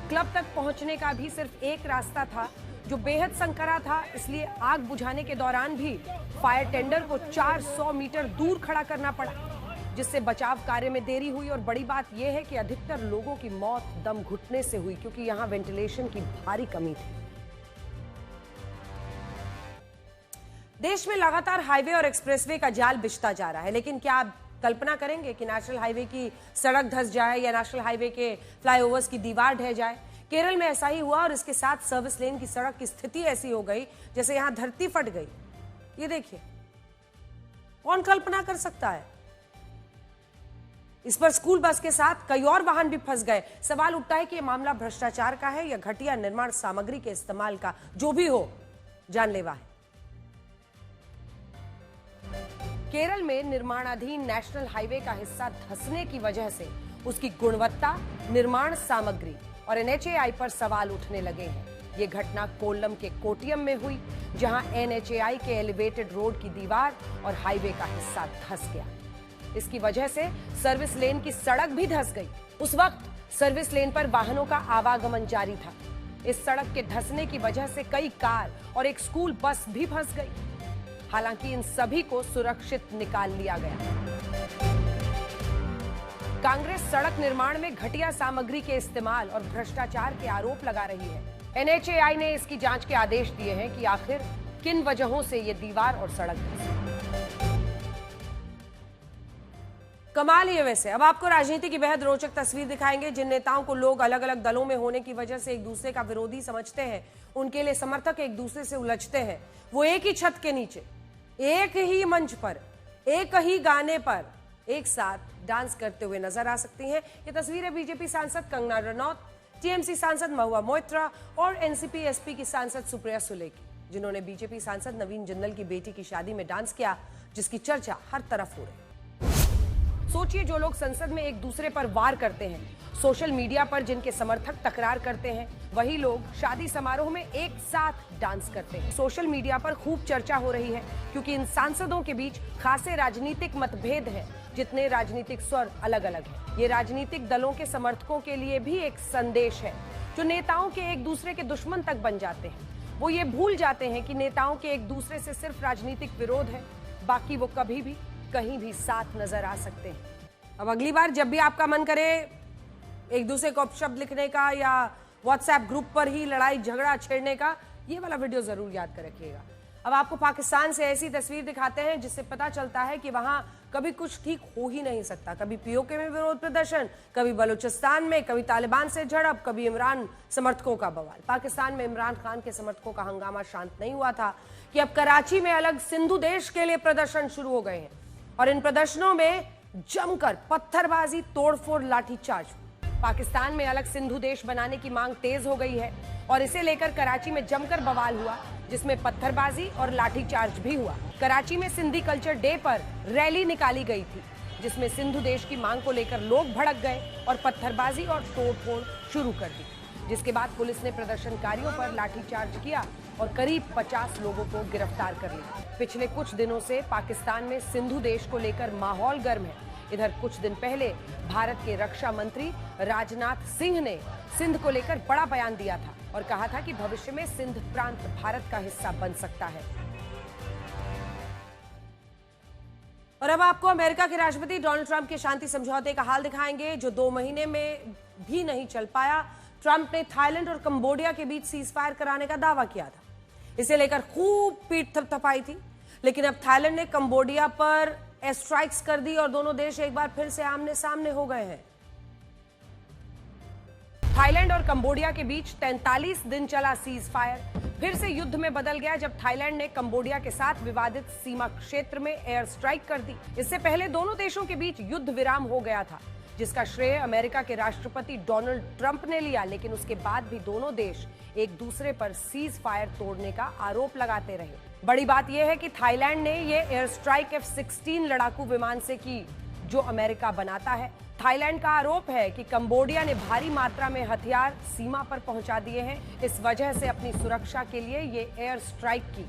क्लब तक पहुंचने का भी सिर्फ एक रास्ता था जो बेहद संकरा था, इसलिए आग बुझाने के दौरान भी फायर टेंडर को 400 मीटर दूर खड़ा करना पड़ा, जिससे बचाव कार्य में देरी हुई। और बड़ी बात यह है कि अधिकतर लोगों की मौत दम घुटने से हुई, क्योंकि यहां वेंटिलेशन की भारी कमी थी। देश में लगातार हाईवे और एक्सप्रेसवे का जाल बिछता जा रहा है, लेकिन क्या आप कल्पना करेंगे कि नेशनल हाईवे की सड़क धंस जाए या नेशनल हाईवे के फ्लाईओवर्स की दीवार ढह जाए? केरल में ऐसा ही हुआ और इसके साथ सर्विस लेन की सड़क की स्थिति ऐसी हो गई जैसे यहां धरती फट गई। ये देखिए, कौन कल्पना कर सकता है? इस पर स्कूल बस के साथ कई और वाहन भी फंस गए। सवाल उठता है कि यह मामला भ्रष्टाचार का है या घटिया निर्माण सामग्री के इस्तेमाल का। जो भी हो, जानलेवा है। केरल में निर्माणाधीन नेशनल हाईवे का हिस्सा धंसने की वजह से उसकी गुणवत्ता, निर्माण सामग्री और NHAI पर सवाल उठने लगे हैं। ये घटना कोल्लम के कोट्टियम में हुई, जहां NHAI के एलिवेटेड रोड की दीवार और हाईवे का हिस्सा धंस गया। इसकी वजह से सर्विस लेन की सड़क भी धंस गई। उस वक्त सर्विस लेन पर वाहनों का आवागमन जारी था। इस सड़क के धंसने की वजह से कई कार और एक स्कूल बस भी फंस गई। हालांकि इन सभी को सुरक्षित निकाल लिया गया। कांग्रेस सड़क निर्माण में घटिया सामग्री के इस्तेमाल और भ्रष्टाचार के आरोप लगा रही है। NHAI ने इसकी जांच के आदेश दिए हैं कि आखिर किन वजहों से ये दीवार और सड़क धंसी। कमाल ही है वैसे। अब आपको राजनीति की बेहद रोचक तस्वीर दिखाएंगे। जिन नेताओं को लोग अलग अलग दलों में होने की वजह से एक दूसरे का विरोधी समझते हैं, उनके लिए समर्थक एक दूसरे से उलझते हैं। वो एक ही छत के नीचे, एक ही मंच पर, एक ही गाने पर एक साथ डांस करते हुए नजर आ सकती हैं। ये तस्वीरें बीजेपी सांसद कंगना रनौत, टीएमसी सांसद महुआ मोइत्रा और एनसीपी एसपी की सांसद सुप्रिया सुले की, जिन्होंने बीजेपी सांसद नवीन जिंदल की बेटी की शादी में डांस किया, जिसकी चर्चा हर तरफ हो रही है। सोचिए, जो लोग संसद में एक दूसरे पर वार करते हैं, सोशल मीडिया पर जिनके समर्थक तकरार करते हैं, वही लोग शादी समारोह में एक साथ डांस करते हैं। सोशल मीडिया पर खूब चर्चा हो रही है, क्योंकि इन सांसदों के बीच खासे राजनीतिक मतभेद हैं, जितने राजनीतिक स्वर अलग अलग हैं। ये राजनीतिक दलों के समर्थकों के लिए भी एक संदेश है, जो नेताओं के एक दूसरे के दुश्मन तक बन जाते हैं। वो ये भूल जाते हैं कि नेताओं के एक दूसरे से सिर्फ राजनीतिक विरोध है, बाकी वो कभी भी कहीं भी साथ नजर आ सकते हैं। अब अगली बार जब भी आपका मन करे एक दूसरे को अपशब्द लिखने का या व्हाट्सएप ग्रुप पर ही लड़ाई झगड़ा छेड़ने का, ये वाला वीडियो जरूर याद कर रखिएगा। अब आपको पाकिस्तान से ऐसी तस्वीर दिखाते हैं जिससे पता चलता है कि वहां कभी कुछ ठीक हो ही नहीं सकता। कभी पीओके में विरोध प्रदर्शन, कभी बलूचिस्तान में, कभी तालिबान से झड़प, कभी इमरान समर्थकों का बवाल। पाकिस्तान में इमरान खान के समर्थकों का हंगामा शांत नहीं हुआ था कि अब कराची में अलग सिंधु देश के लिए प्रदर्शन शुरू हो गए हैं और इन प्रदर्शनों में जमकर पत्थरबाजी, तोड़फोड़, लाठीचार्ज। पाकिस्तान में अलग सिंधु देश बनाने की मांग तेज हो गई है और इसे लेकर कराची में जमकर बवाल हुआ, जिसमें पत्थरबाजी और लाठीचार्ज भी हुआ। कराची में सिंधी कल्चर डे पर रैली निकाली गई थी, जिसमें सिंधु देश की मांग को लेकर लोग भड़क गए और पत्थरबाजी और तोड़फोड़ शुरू कर दी। जिसके बाद पुलिस ने प्रदर्शनकारियों पर लाठीचार्ज किया और करीब 50 लोगों को गिरफ्तार कर लिया। पिछले कुछ दिनों से पाकिस्तान में सिंधु देश को लेकर माहौल गर्म है। इधर कुछ दिन पहले भारत के रक्षा मंत्री राजनाथ सिंह ने सिंध को लेकर बड़ा बयान दिया था और कहा था कि भविष्य में सिंध प्रांत भारत का हिस्सा बन सकता है। और अब आपको अमेरिका के राष्ट्रपति डोनाल्ड ट्रंप के शांति समझौते का हाल दिखाएंगे, जो 2 महीने में भी नहीं चल पाया। ट्रंप ने थाईलैंड और कंबोडिया के बीच सीज फायर कराने का दावा किया था। इसे लेकर खूब पीठ थपथपाई थी, लेकिन अब थाईलैंड ने कंबोडिया पर एयर स्ट्राइक्स कर दी और दोनों देश एक बार फिर से आमने सामने हो गए हैं। थाईलैंड और कंबोडिया के बीच 43 दिन चला सीज फायर फिर से युद्ध में बदल गया जब थाईलैंड ने कंबोडिया के साथ विवादित सीमा क्षेत्र में एयर स्ट्राइक कर दी। इससे पहले दोनों देशों के बीच युद्ध विराम हो गया था, जिसका श्रेय अमेरिका के राष्ट्रपति डोनाल्ड ट्रंप ने लिया, लेकिन उसके बाद भी दोनों देश एक दूसरे पर सीज फायर तोड़ने का आरोप लगाते रहे। बड़ी बात यह है कि थाईलैंड ने यह एयर स्ट्राइक F-16 लड़ाकू विमान से की, जो अमेरिका बनाता है। थाईलैंड का आरोप है कि कंबोडिया ने भारी मात्रा में हथियार सीमा पर पहुंचा दिए हैं, इस वजह से अपनी सुरक्षा के लिए ये एयर स्ट्राइक की।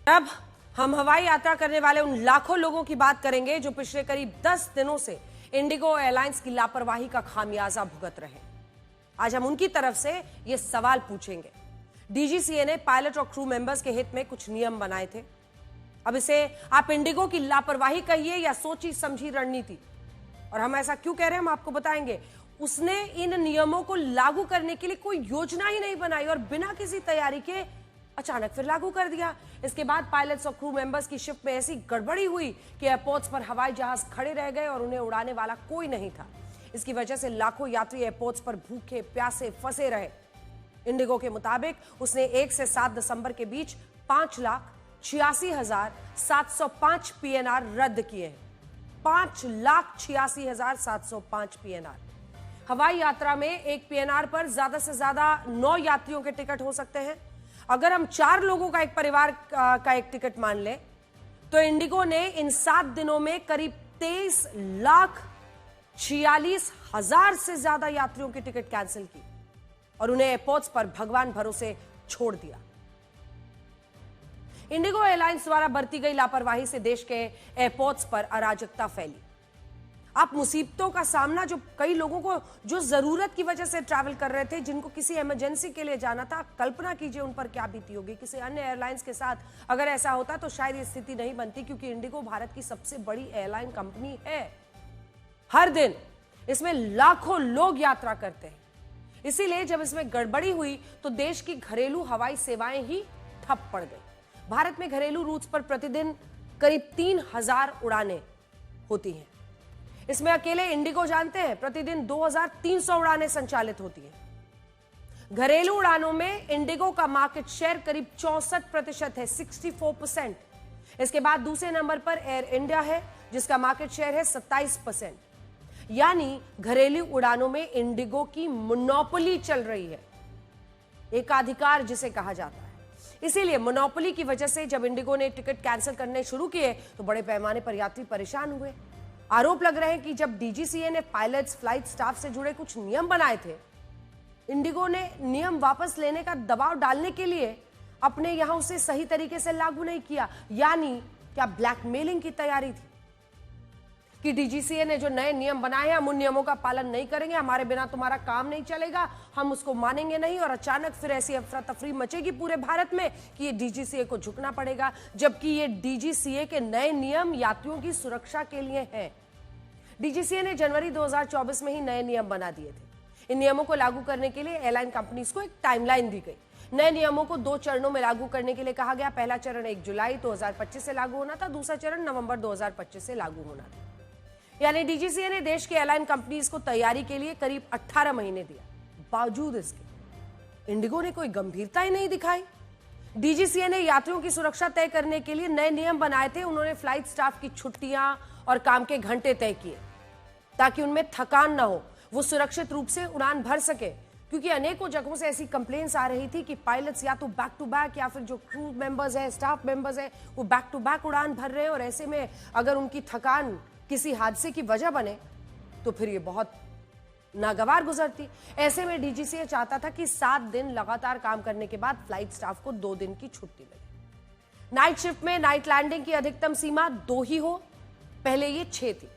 अब हम हवाई यात्रा करने वाले उन लाखों लोगों की बात करेंगे जो पिछले करीब 10 दिनों से इंडिगो एयरलाइंस की लापरवाही का खामियाजा भुगत रहे। आज हम उनकी तरफ से ये सवाल पूछेंगे। डीजीसीए ने पायलट और क्रू मेंबर्स के हित में कुछ नियम बनाए थे। अब इसे आप इंडिगो की लापरवाही कहिए या सोची समझी रणनीति, और हम ऐसा क्यों कह रहे हैं हम आपको बताएंगे। उसने इन नियमों को लागू करने के लिए कोई योजना ही नहीं बनाई और बिना किसी तैयारी के अचानक फिर लागू कर दिया। इसके बाद पायलट्स और क्रू मेंबर्स की शिफ्ट में ऐसी गड़बड़ी हुई कि एयरपोर्ट्स पर हवाई जहाज खड़े रह गए और उन्हें उड़ाने वाला कोई नहीं था। इसकी वजह से लाखों यात्री एयरपोर्ट्स पर भूखे प्यासे फंसे रहे। इंडिगो के मुताबिक उसने 1 से 7 दिसंबर के बीच 5,86,705 PNR रद्द किए हैं। 5,86,705 PNR। हवाई यात्रा में एक PNR पर ज्यादा से ज्यादा 9 यात्रियों के टिकट हो सकते हैं। अगर हम 4 लोगों का एक परिवार का एक टिकट मान लें तो इंडिगो ने इन 7 दिनों में करीब 23,46,000 से ज्यादा यात्रियों की टिकट कैंसिल की और उन्हें एयरपोर्ट्स पर भगवान भरोसे छोड़ दिया। इंडिगो एयरलाइंस द्वारा बरती गई लापरवाही से देश के एयरपोर्ट्स पर अराजकता फैली। आप मुसीबतों का सामना जो कई लोगों को जो जरूरत की वजह से ट्रैवल कर रहे थे, जिनको किसी इमरजेंसी के लिए जाना था, कल्पना कीजिए उन पर क्या बीती होगी। किसी अन्य एयरलाइंस के साथ अगर ऐसा होता तो शायद ये स्थिति नहीं बनती, क्योंकि इंडिगो भारत की सबसे बड़ी एयरलाइन कंपनी है। हर दिन इसमें लाखों लोग यात्रा करते हैं। इसीलिए जब इसमें गड़बड़ी हुई तो देश की घरेलू हवाई सेवाएं ही ठप पड़ गई। भारत में घरेलू रूट्स पर प्रतिदिन करीब 3,000 उड़ानें होती हैं। इसमें अकेले इंडिगो जानते हैं प्रतिदिन 2,300 उड़ानें संचालित होती हैं। घरेलू उड़ानों में इंडिगो का मार्केट शेयर करीब 64% है, 64%। इसके बाद दूसरे नंबर पर एयर इंडिया है, जिसका मार्केट शेयर है 27%। यानी घरेलू उड़ानों में इंडिगो की मोनोपोली चल रही है, एकाधिकार जिसे कहा जाता है। इसीलिए मोनोपोली की वजह से जब इंडिगो ने टिकट कैंसिल करने शुरू किए तो बड़े पैमाने पर यात्री परेशान हुए। आरोप लग रहे हैं कि जब डीजीसीए ने पायलट्स, फ्लाइट स्टाफ से जुड़े कुछ नियम बनाए थे, इंडिगो ने नियम वापस लेने का दबाव डालने के लिए अपने यहां उसे सही तरीके से लागू नहीं किया। यानी क्या ब्लैकमेलिंग की तैयारी थी कि डीजीसीए ने जो नए नियम बनाए हैं हम उन नियमों का पालन नहीं करेंगे, हमारे बिना तुम्हारा काम नहीं चलेगा, हम उसको मानेंगे नहीं। और अचानक फिर ऐसी अफरा तफरी मचेगी पूरे भारत में कि ये डीजीसीए को झुकना पड़ेगा, जबकि ये डीजीसीए के नए नियम यात्रियों की सुरक्षा के लिए हैं। डीजीसीए ने जनवरी 2024 में ही नए नियम बना दिए थे। इन नियमों को लागू करने के लिए एयरलाइन कंपनीज को एक टाइमलाइन दी गई। नए नियमों को 2 चरणों में लागू करने के लिए कहा गया। पहला चरण 1 जुलाई 2025 से लागू होना था, दूसरा चरण नवंबर 2025 से लागू होना था। यानी डीजीसीए ने देश के एयरलाइन कंपनीज को तैयारी के लिए करीब 18 महीने दिया। बावजूद इसके इंडिगो ने कोई गंभीरता ही नहीं दिखाई। डीजीसीए ने यात्रियों की सुरक्षा तय करने के लिए नए नियम बनाए थे। उन्होंने फ्लाइट स्टाफ की छुट्टियां और काम के घंटे तय किए ताकि उनमें थकान ना हो, वो सुरक्षित रूप से उड़ान भर सके। क्योंकि अनेकों जगहों से ऐसी कंप्लेंट्स आ रही थी कि पायलट्स या तो बैक टू बैक या फिर जो क्रू मेंबर्स है, स्टाफ मेंबर्स है, वो बैक टू बैक उड़ान भर रहे हैं और ऐसे में अगर उनकी थकान किसी हादसे की वजह बने तो फिर ये बहुत नागवार गुजरती। ऐसे में डीजीसीए चाहता था कि 7 दिन लगातार काम करने के बाद फ्लाइट स्टाफ को 2 दिन की छुट्टी मिले। नाइट शिफ्ट में नाइट लैंडिंग की अधिकतम सीमा 2 ही हो, पहले ये 6 थी।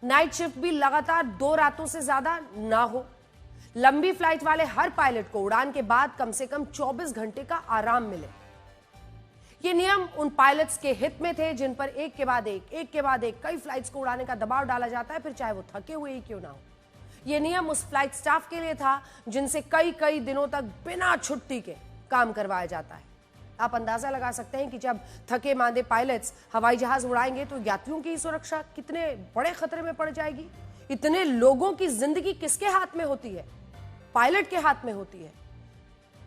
नाइट शिफ्ट भी लगातार 2 रातों से ज्यादा ना हो। लंबी फ्लाइट वाले हर पायलट को उड़ान के बाद कम से कम 24 घंटे का आराम मिले। ये नियम उन पायलट्स के हित में थे जिन पर एक के बाद एक कई फ्लाइट्स को उड़ाने का दबाव डाला जाता है, फिर चाहे वो थके हुए ही क्यों ना हो। ये नियम उस फ्लाइट स्टाफ के लिए था जिनसे कई दिनों तक बिना छुट्टी के काम करवाया जाता है। आप अंदाजा लगा सकते हैं कि जब थके मांदे पायलट्स हवाई जहाज उड़ाएंगे तो यात्रियों की सुरक्षा कितने बड़े खतरे में पड़ जाएगी। इतने लोगों की जिंदगी किसके हाथ में होती है? पायलट के हाथ में होती है।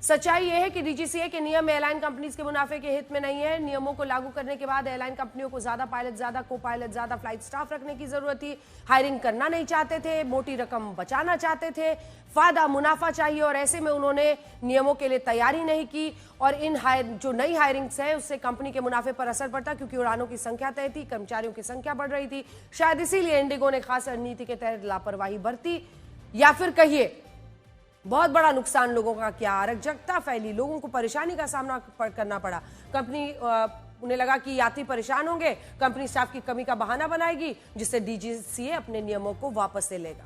सच्चाई यह है कि डीजीसीए के नियम एयरलाइन कंपनीज के मुनाफे के हित में नहीं है। नियमों को लागू करने के बाद एयरलाइन कंपनियों को ज्यादा पायलट, ज्यादा को पायलट, ज्यादा फ्लाइट स्टाफ रखने की जरूरत थी। हायरिंग करना नहीं चाहते थे, मोटी रकम बचाना चाहते थे, फायदा मुनाफा चाहिए, और ऐसे में उन्होंने नियमों के लिए तैयारी नहीं की। और इन जो नई हायरिंग्स है उससे कंपनी के मुनाफे पर असर पड़ता, क्योंकि उड़ानों की संख्या तय थी, कर्मचारियों की संख्या बढ़ रही थी। शायद इसीलिए इंडिगो ने खास रणनीति के तहत लापरवाही बरती, या फिर कहिए बहुत बड़ा नुकसान लोगों का किया। अराजकता फैली, लोगों को परेशानी का सामना करना पड़ा। कंपनी उन्हें लगा कि यात्री परेशान होंगे, कंपनी स्टाफ की कमी का बहाना बनाएगी, जिससे डीजीसीए अपने नियमों को वापस ले लेगा।